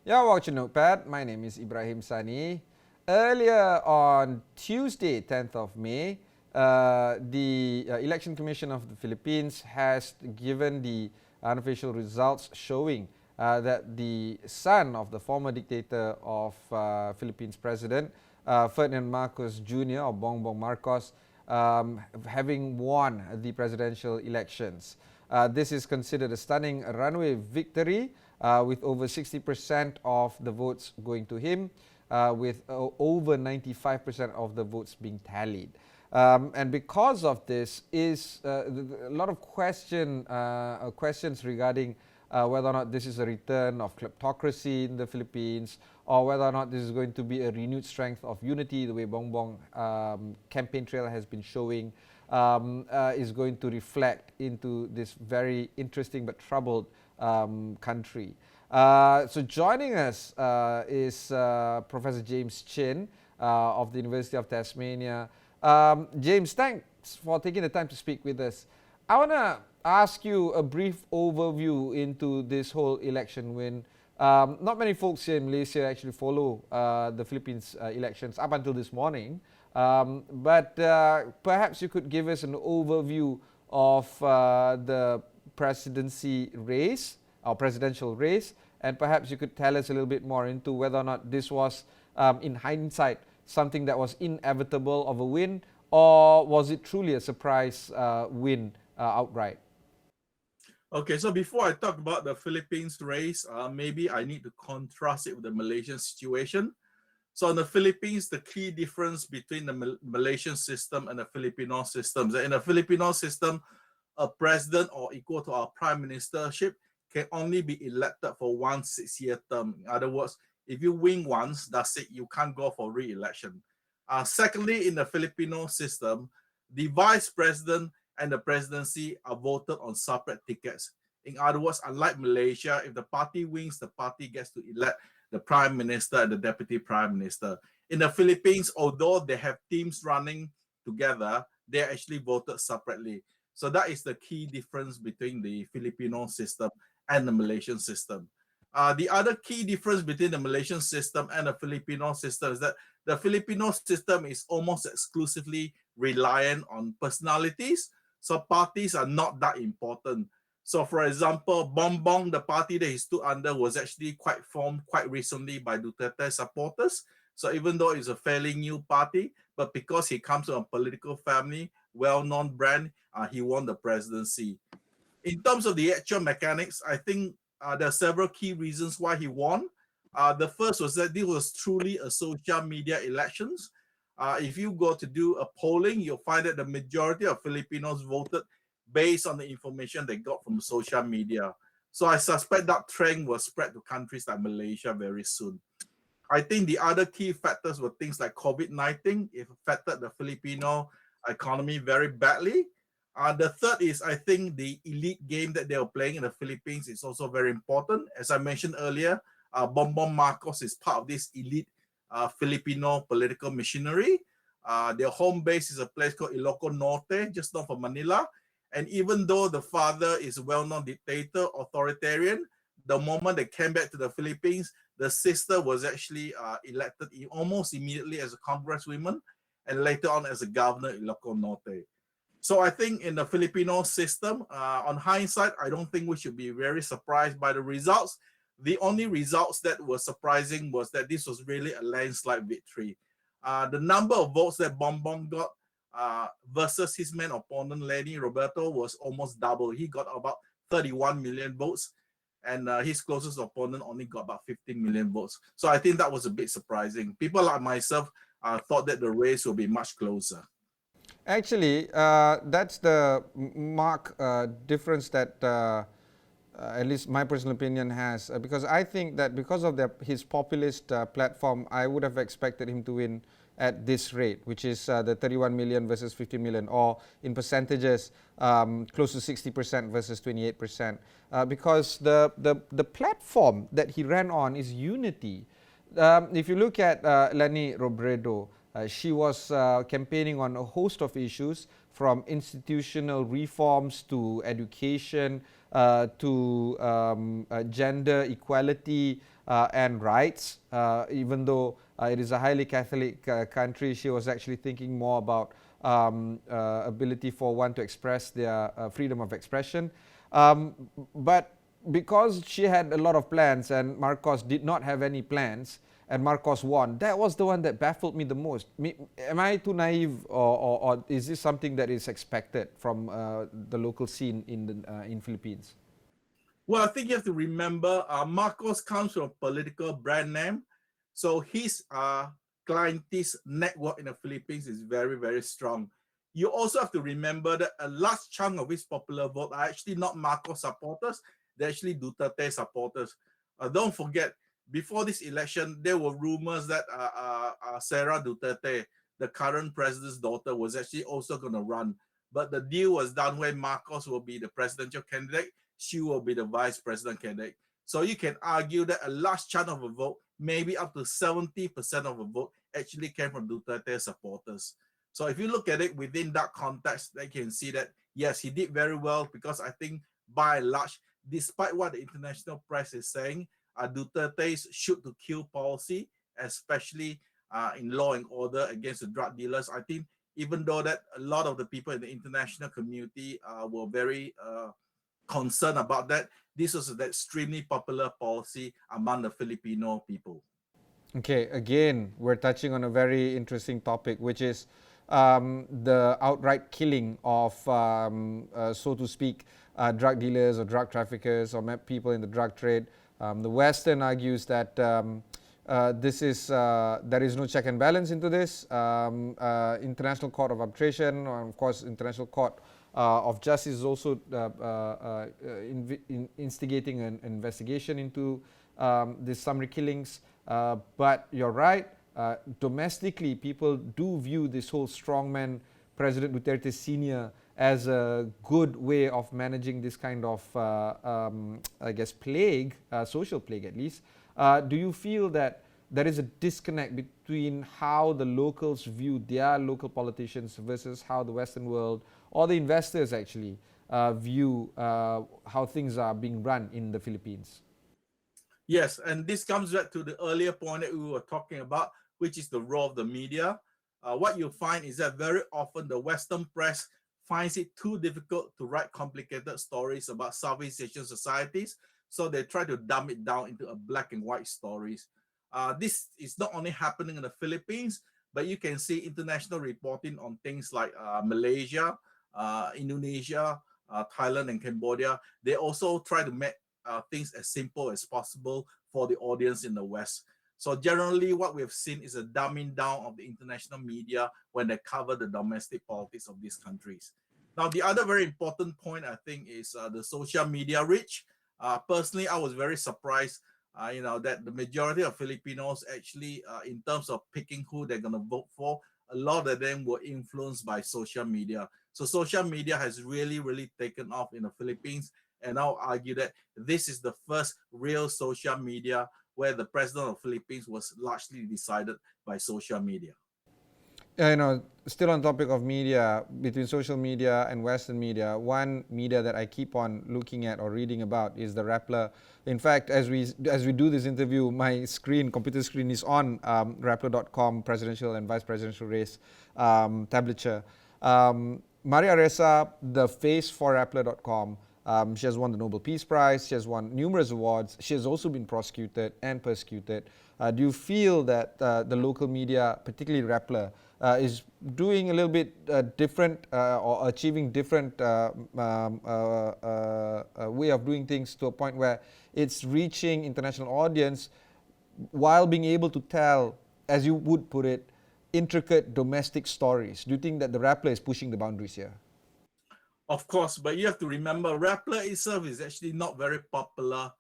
You're watching Notepad. My name is Ibrahim Sani. Earlier on Tuesday, 10th of May, the Election Commission of the Philippines has given the unofficial results showing that the son of the former dictator of Philippines President, Ferdinand Marcos Jr. or Bong Bong Marcos, having won the presidential elections. This is considered a stunning runaway victory with over 60% of the votes going to him, with over 95% of the votes being tallied. And because of this is a lot of questions regarding whether or not this is a return of kleptocracy in the Philippines, or whether or not this is going to be a renewed strength of unity, the way Bong Bong campaign trail has been showing, is going to reflect into this very interesting but troubled country. So joining us is Professor James Chin of the University of Tasmania. James, thanks for taking the time to speak with us. I want to ask you a brief overview into this whole election win. Not many folks here in Malaysia actually follow the Philippines elections up until this morning. But perhaps you could give us an overview of the presidency race, or presidential race, and perhaps you could tell us a little bit more into whether or not this was, in hindsight, something that was inevitable of a win, or was it truly a surprise win outright? Okay, so before I talk about the Philippines race, maybe I need to contrast it with the Malaysian situation. So in the Philippines, the key difference between the Malaysian system and the Filipino system is that in the Filipino system, a president or equal to our prime ministership can only be elected for 1 6-year term. In other words, if you win once, that's it, you can't go for re-election. Secondly, in the Filipino system, the vice president and the presidency are voted on separate tickets. In other words, unlike Malaysia, if the party wins, the party gets to elect the prime minister and the deputy prime minister. In the Philippines, although they have teams running together, they're actually voted separately. So that is the key difference between the Filipino system and the Malaysian system. The other key difference between the Malaysian system and the Filipino system is that the Filipino system is almost exclusively reliant on personalities. So parties are not that important. So for example, Bong Bong, the party that he stood under, was actually formed quite recently by Duterte supporters. So even though it's a fairly new party, but because he comes from a political family, well-known brand, he won the presidency. In terms of the actual mechanics, I think there are several key reasons why he won. The first was that this was truly a social media elections. If you go to do a polling, you'll find that the majority of Filipinos voted based on the information they got from social media. So I suspect that trend will spread to countries like Malaysia very soon. I think the other key factors were things like COVID-19. It affected the Filipino economy very badly. The third is, I think, the elite game that they are playing in the Philippines is also very important. As I mentioned earlier, Bong Bong Marcos is part of this elite Filipino political machinery. Their home base is a place called Ilocos Norte, just north of Manila. And even though the father is a well-known dictator, authoritarian, the moment they came back to the Philippines, the sister was actually elected almost immediately as a congresswoman and later on as a governor in Ilocos Norte. So I think in the Filipino system, on hindsight, I don't think we should be very surprised by the results. The only results that were surprising was that this was really a landslide victory. The number of votes that Bong Bong got versus his main opponent, Leni Roberto, was almost double. He got about 31 million votes, and his closest opponent only got about 15 million votes. So I think that was a bit surprising. People like myself thought that the race will be much closer. Actually, that's the mark difference that at least my personal opinion has, because I think that because of his populist platform, I would have expected him to win at this rate, which is the 31 million versus 15 million, or in percentages, close to 60% versus 28%, because the platform that he ran on is unity. If you look at Leni Robredo, she was campaigning on a host of issues. from institutional reforms to education to gender equality and rights. Even though it is a highly Catholic country, she was actually thinking more about ability for one to express their freedom of expression. But because she had a lot of plans and Marcos did not have any plans, and Marcos won, that was the one that baffled me the most. Am I too naive, or is this something that is expected from the local scene in Philippines? Well, I think you have to remember Marcos comes from a political brand name. So his clientele network in the Philippines is very, very strong. You also have to remember that a large chunk of his popular vote are actually not Marcos supporters, they're actually Duterte supporters. Don't forget, before this election, there were rumors that Sarah Duterte, the current president's daughter, was actually also going to run. But the deal was done where Marcos will be the presidential candidate, she will be the vice president candidate. So you can argue that a large chunk of a vote, maybe up to 70% of a vote, actually came from Duterte supporters. So if you look at it within that context, they can see that, yes, he did very well, because I think by and large, despite what the international press is saying, Duterte's shoot to kill policy, especially in law and order against the drug dealers, I think even though that a lot of the people in the international community were very concerned about that, this was an extremely popular policy among the Filipino people. Okay, again, we're touching on a very interesting topic, which is the outright killing of, so to speak, drug dealers or drug traffickers or people in the drug trade. The Western argues that this is there is no check and balance into this. International Court of Arbitration, or of course, International Court of Justice is also instigating an investigation into these summary killings. But you're right, domestically, people do view this whole strongman President Duterte Sr. as a good way of managing this kind of, I guess, plague, social plague at least. Do you feel that there is a disconnect between how the locals view their local politicians versus how the Western world or the investors actually view how things are being run in the Philippines? Yes, and this comes back to the earlier point that we were talking about, which is the role of the media. What you find is that very often the Western press finds it too difficult to write complicated stories about Southeast Asian societies, so they try to dumb it down into a black and white stories. This is not only happening in the Philippines, but you can see international reporting on things like Malaysia, Indonesia, Thailand, and Cambodia. They also try to make things as simple as possible for the audience in the West. So generally what we've seen is a dumbing down of the international media when they cover the domestic politics of these countries. Now, the other very important point, I think, is the social media reach. Personally, I was very surprised, that the majority of Filipinos actually, in terms of picking who they're going to vote for, a lot of them were influenced by social media. So social media has really, really taken off in the Philippines. And I'll argue that this is the first real social media where the president of the Philippines was largely decided by social media. Still on topic of media, between social media and Western media, one media that I keep on looking at or reading about is the Rappler. In fact, as we do this interview, my computer screen is on Rappler.com presidential and vice presidential race tablature. Maria Ressa, the face for Rappler.com, she has won the Nobel Peace Prize. She has won numerous awards. She has also been prosecuted and persecuted. Do you feel that the local media, particularly Rappler, is doing a little bit different or achieving different way of doing things to a point where it's reaching international audience while being able to tell, as you would put it, intricate domestic stories? Do you think that the Rappler is pushing the boundaries here? Of course, but you have to remember, Rappler itself is actually not very popular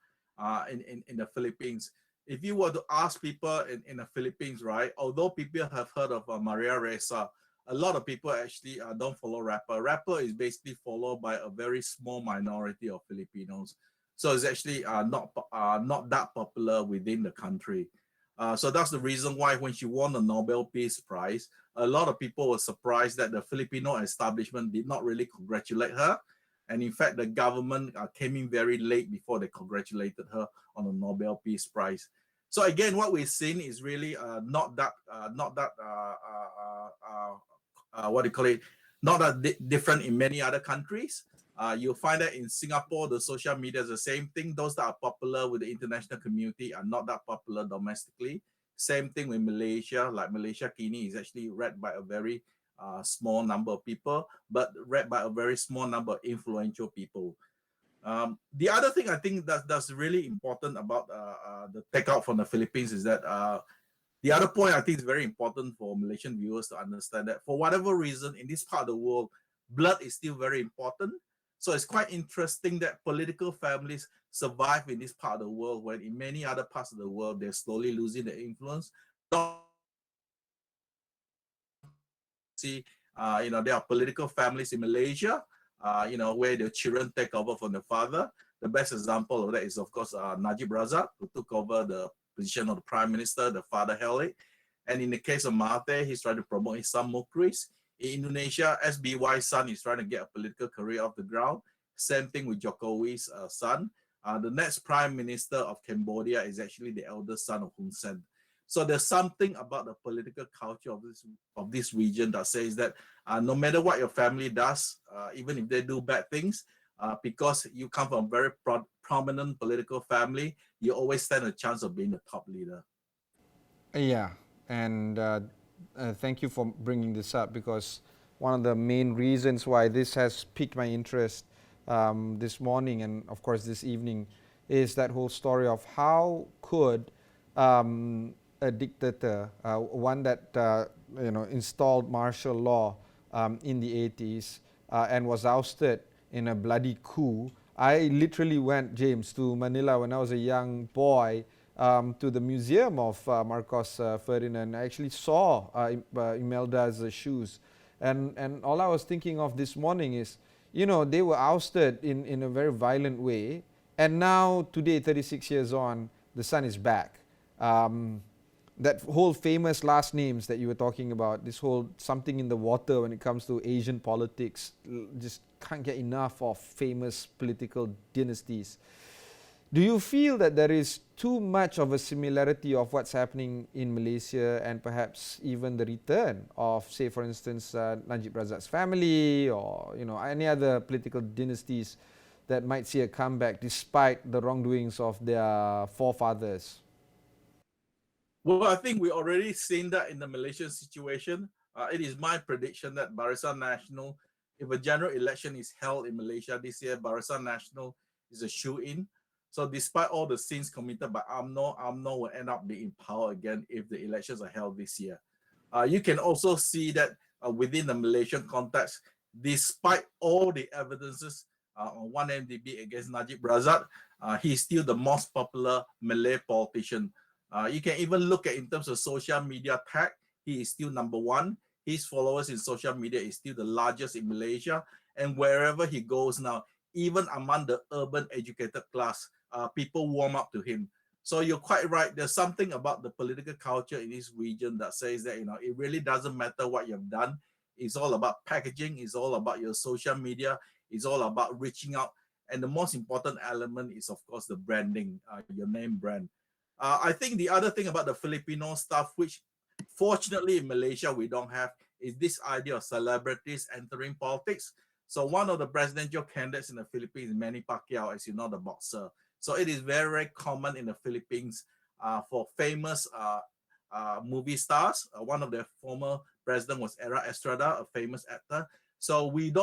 in the Philippines. If you were to ask people in the Philippines, right, although people have heard of Maria Ressa, a lot of people actually don't follow Rappler. Rappler is basically followed by a very small minority of Filipinos. So it's actually not that popular within the country. So that's the reason why when she won the Nobel Peace Prize, a lot of people were surprised that the Filipino establishment did not really congratulate her. And in fact, the government came in very late before they congratulated her on the Nobel Peace Prize. So again, what we've seen is really not that what do you call it? Not that different in many other countries. You'll find that in Singapore, the social media is the same thing. Those that are popular with the international community are not that popular domestically. Same thing with Malaysia. Like Malaysia Kini is actually read by a very small number of people, but read by a very small number of influential people. The other thing I think that's really important about the takeout from the Philippines is that the other point I think is very important for Malaysian viewers to understand that for whatever reason in this part of the world, blood is still very important. So it's quite interesting that political families survive in this part of the world when in many other parts of the world they're slowly losing their influence. See, there are political families in Malaysia, where the children take over from the father. The best example of that is, of course, Najib Razak, who took over the position of the prime minister. The father held it. And in the case of Mahathir, he's trying to promote his son Mukhriz. In Indonesia, SBY's son is trying to get a political career off the ground. Same thing with Jokowi's son. The next prime minister of Cambodia is actually the eldest son of Hun Sen. So there's something about the political culture of this region that says that no matter what your family does, even if they do bad things, because you come from a very prominent political family, you always stand a chance of being the top leader. Yeah, and thank you for bringing this up, because one of the main reasons why this has piqued my interest this morning and of course this evening is that whole story of how could a dictator, one that installed martial law in the 80s and was ousted in a bloody coup. I literally went, James, to Manila when I was a young boy to the museum of Marcos Ferdinand. I actually saw Imelda's shoes. And all I was thinking of this morning is, they were ousted in a very violent way. And now, today, 36 years on, the son is back. That whole famous last names that you were talking about, this whole something in the water when it comes to Asian politics, just can't get enough of famous political dynasties. Do you feel that there is too much of a similarity of what's happening in Malaysia and perhaps even the return of, say, for instance, Najib Razak's family or any other political dynasties that might see a comeback despite the wrongdoings of their forefathers? Well, I think we already seen that in the Malaysian situation. It is my prediction that Barisan Nasional, if a general election is held in Malaysia this year, Barisan Nasional is a shoe-in. So despite all the sins committed by UMNO will end up being in power again if the elections are held this year. You can also see that within the Malaysian context, despite all the evidences on 1MDB against Najib Razak, he's still the most popular Malay politician. You can even look at in terms of social media tag, he is still number one. His followers in social media is still the largest in Malaysia. And wherever he goes now, even among the urban educated class, people warm up to him. So you're quite right. There's something about the political culture in this region that says that, it really doesn't matter what you've done. It's all about packaging. It's all about your social media. It's all about reaching out. And the most important element is, of course, the branding, your name brand. I think the other thing about the Filipino stuff, which fortunately in Malaysia we don't have, is this idea of celebrities entering politics. So one of the presidential candidates in the Philippines is Manny Pacquiao, as you know, the boxer. So it is very, very common in the Philippines for famous movie stars. One of their former president was Era Estrada, a famous actor. So we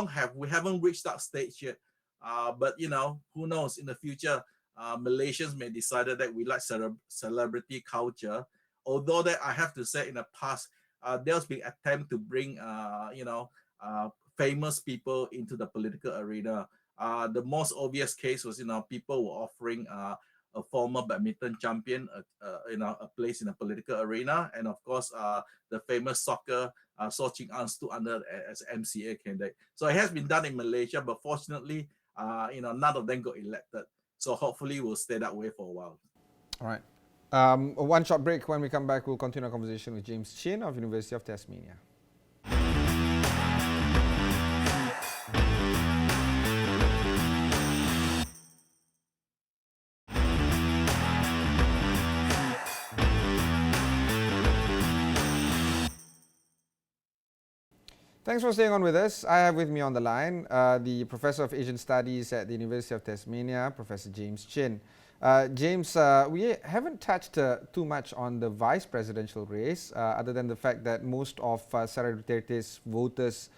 haven't reached that stage yet. But who knows, in the future, Malaysians may decide that we like celebrity culture. Although that I have to say, in the past, there's been attempt to bring, famous people into the political arena. The most obvious case was, people were offering a former badminton champion, a place in the political arena, and of course, the famous soccer So Ching An stood under as MCA candidate. So it has been done in Malaysia, but fortunately, none of them got elected. So hopefully we'll stay that way for a while. All right. One short break. When we come back, we'll continue our conversation with James Chin of University of Tasmania. Thanks for staying on with us. I have with me on the line the Professor of Asian Studies at the University of Tasmania, Professor James Chin. James, we haven't touched too much on the vice presidential race, other than the fact that most of Sara Duterte's voters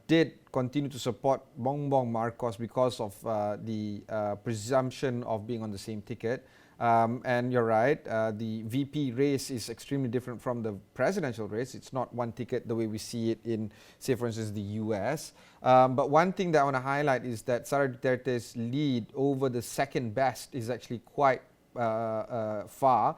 did continue to support Bong Bong Marcos because of the presumption of being on the same ticket. And you're right, the VP race is extremely different from the presidential race. It's not one ticket the way we see it in, say, for instance, the US. But one thing that I want to highlight is that Sara Duterte's lead over the second best is actually quite far.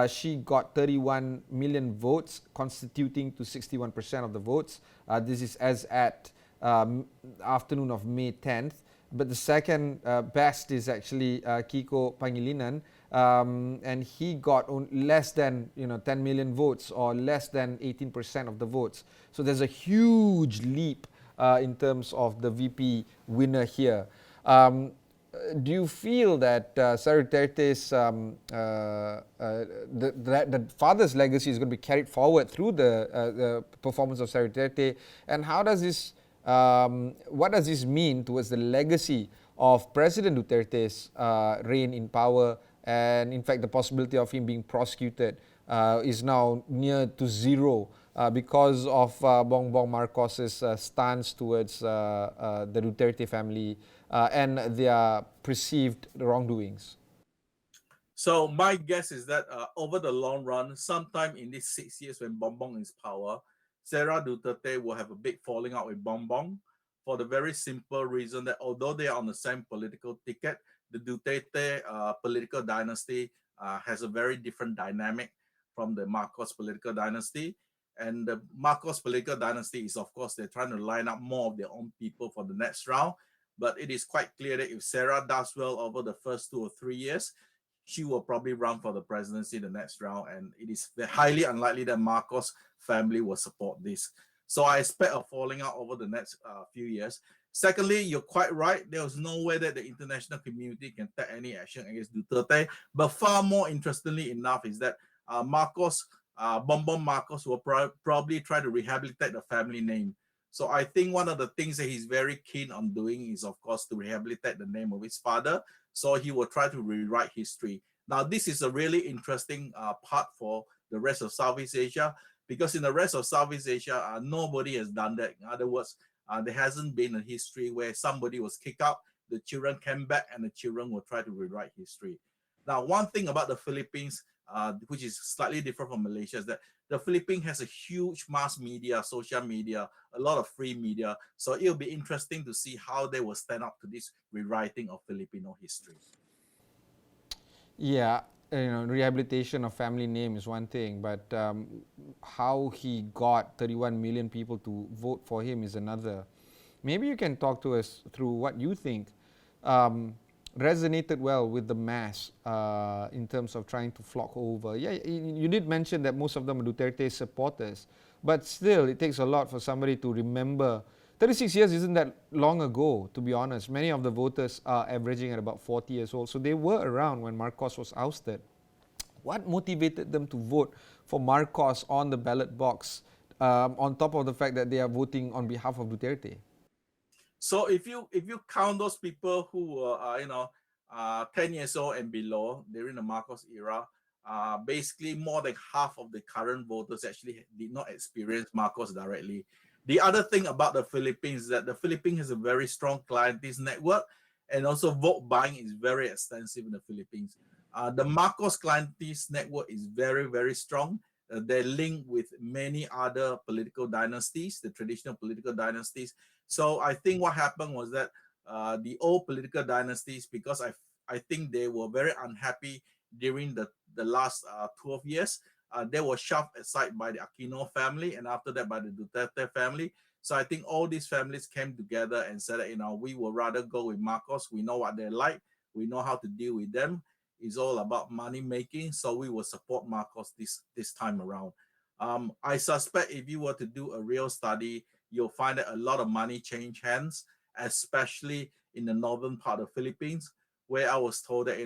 She got 31 million votes, constituting to 61% of the votes. This is as at afternoon of May 10th. But the second best is actually Kiko Pangilinan, and he got less than 10 million votes, or less than 18% of the votes. So there's a huge leap in terms of the VP winner here. Do you feel that Sara Duterte's the father's legacy is going to be carried forward through the performance of Sara Duterte, and how does this what does this mean towards the legacy of President Duterte's reign in power, and in fact the possibility of him being prosecuted is now near to zero because of Bong Bong Marcos's stance towards the Duterte family and their perceived wrongdoings? So my guess is that over the long run, sometime in these 6 years when Bong Bong is power, Sara Duterte will have a big falling out with Bong Bong, for the very simple reason that although they are on the same political ticket, the Duterte political dynasty has a very different dynamic from the Marcos political dynasty. And the Marcos political dynasty is, of course, they're trying to line up more of their own people for the next round. But it is quite clear that if Sara does well over the first 2 or 3 years, she will probably run for the presidency the next round, and it is highly unlikely that Marcos family will support this. So I expect a falling out over the next few years. Secondly, you're quite right. There was no way that the international community can take any action against Duterte. But far more interestingly enough is that Marcos, Bong Bong Marcos will probably try to rehabilitate the family name. So I think one of the things that he's very keen on doing is, of course, to rehabilitate the name of his father. So he will try to rewrite history. Now, this is a really interesting part for the rest of Southeast Asia, because in the rest of Southeast Asia, nobody has done that. In other words, there hasn't been a history where somebody was kicked out, the children came back, and the children will try to rewrite history. Now, one thing about the Philippines, which is slightly different from Malaysia, is that the Philippines has a huge mass media, social media, a lot of free media. So it'll be interesting to see how they will stand up to this rewriting of Filipino history. Yeah, rehabilitation of family name is one thing, but how he got 31 million people to vote for him is another. Maybe you can talk to us through what you think resonated well with the mass in terms of trying to flock over. Yeah, you did mention that most of them are Duterte supporters, but still, it takes a lot for somebody to remember. 36 years isn't that long ago, to be honest. Many of the voters are averaging at about 40 years old, so they were around when Marcos was ousted. What motivated them to vote for Marcos on the ballot box, on top of the fact that they are voting on behalf of Duterte? So if you count those people who were 10 years old and below during the Marcos era, basically more than half of the current voters actually did not experience Marcos directly. The other thing about the Philippines is that the Philippines has a very strong clientele network, and also vote buying is very extensive in the Philippines. The Marcos clientele network is very, very strong. They're linked with many other political dynasties, the traditional political dynasties. So I think what happened was that the old political dynasties, because I think they were very unhappy during the last 12 years, they were shoved aside by the Aquino family, and after that by the Duterte family. So I think all these families came together and said, we will rather go with Marcos. We know what they're like. We know how to deal with them. It's all about money making. So we will support Marcos this time around. I suspect if you were to do a real study, you'll find that a lot of money changed hands, especially in the northern part of the Philippines, where I was told that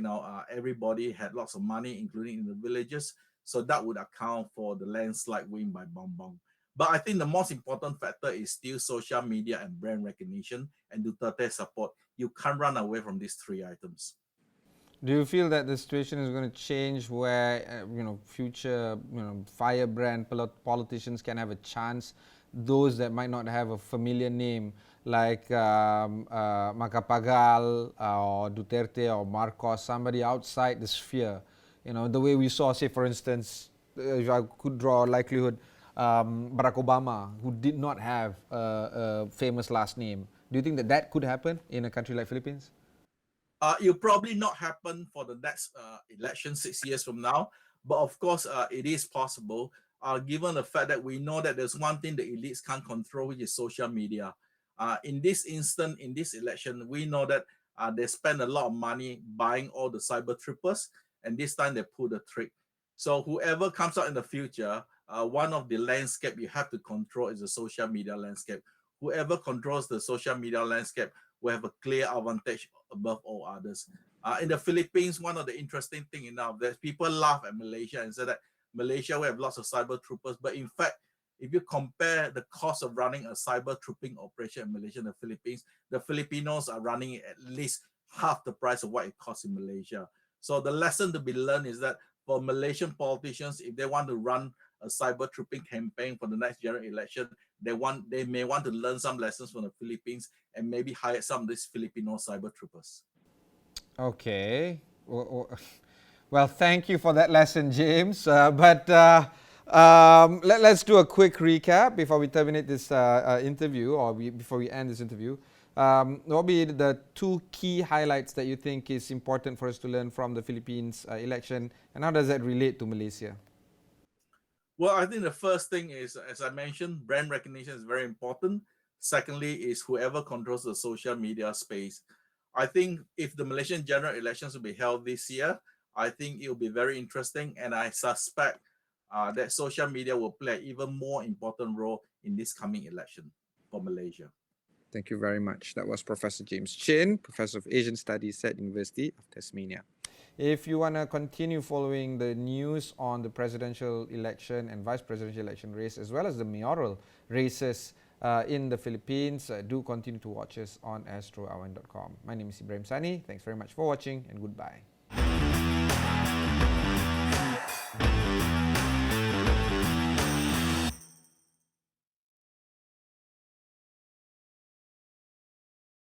everybody had lots of money, including in the villages. So that would account for the landslide win by Bong Bong. But I think the most important factor is still social media and brand recognition and Duterte support. You can't run away from these three items. Do you feel that the situation is going to change where future firebrand politicians can have a chance? Those that might not have a familiar name like Macapagal or Duterte or Marcos, somebody outside the sphere. The way we saw, say for instance, if I could draw a likelihood, Barack Obama, who did not have a famous last name. Do you think that that could happen in a country like Philippines? It'll probably not happen for the next election 6 years from now, but of course it is possible, given the fact that we know that there's one thing the elites can't control, which is social media. In this instant, in this election, we know that they spend a lot of money buying all the cyber troopers, and this time they pull the trick. So whoever comes out in the future, one of the landscape you have to control is the social media landscape. Whoever controls the social media landscape will have a clear advantage above all others. In the Philippines, one of the interesting things enough that people laugh at Malaysia and say that Malaysia will have lots of cyber troopers, but in fact, if you compare the cost of running a cyber trooping operation in Malaysia and the Philippines, the Filipinos are running it at least half the price of what it costs in Malaysia. So the lesson to be learned is that for Malaysian politicians, if they want to run a cyber trooping campaign for the next general election, they may want to learn some lessons from the Philippines and maybe hire some of these Filipino cyber troopers. Okay. Well, thank you for that lesson, James. Let's do a quick recap before we terminate this interview, or before we end this interview. What will be the two key highlights that you think is important for us to learn from the Philippines election, and how does that relate to Malaysia? Well, I think the first thing is, as I mentioned, brand recognition is very important. Secondly, is whoever controls the social media space. I think if the Malaysian general elections will be held this year, I think it will be very interesting, and I suspect that social media will play an even more important role in this coming election for Malaysia. Thank you very much. That was Professor James Chin, Professor of Asian Studies at University of Tasmania. If you want to continue following the news on the presidential election and vice presidential election race, as well as the mayoral races in the Philippines, do continue to watch us on astroawani.com. My name is Ibrahim Sani. Thanks very much for watching, and goodbye.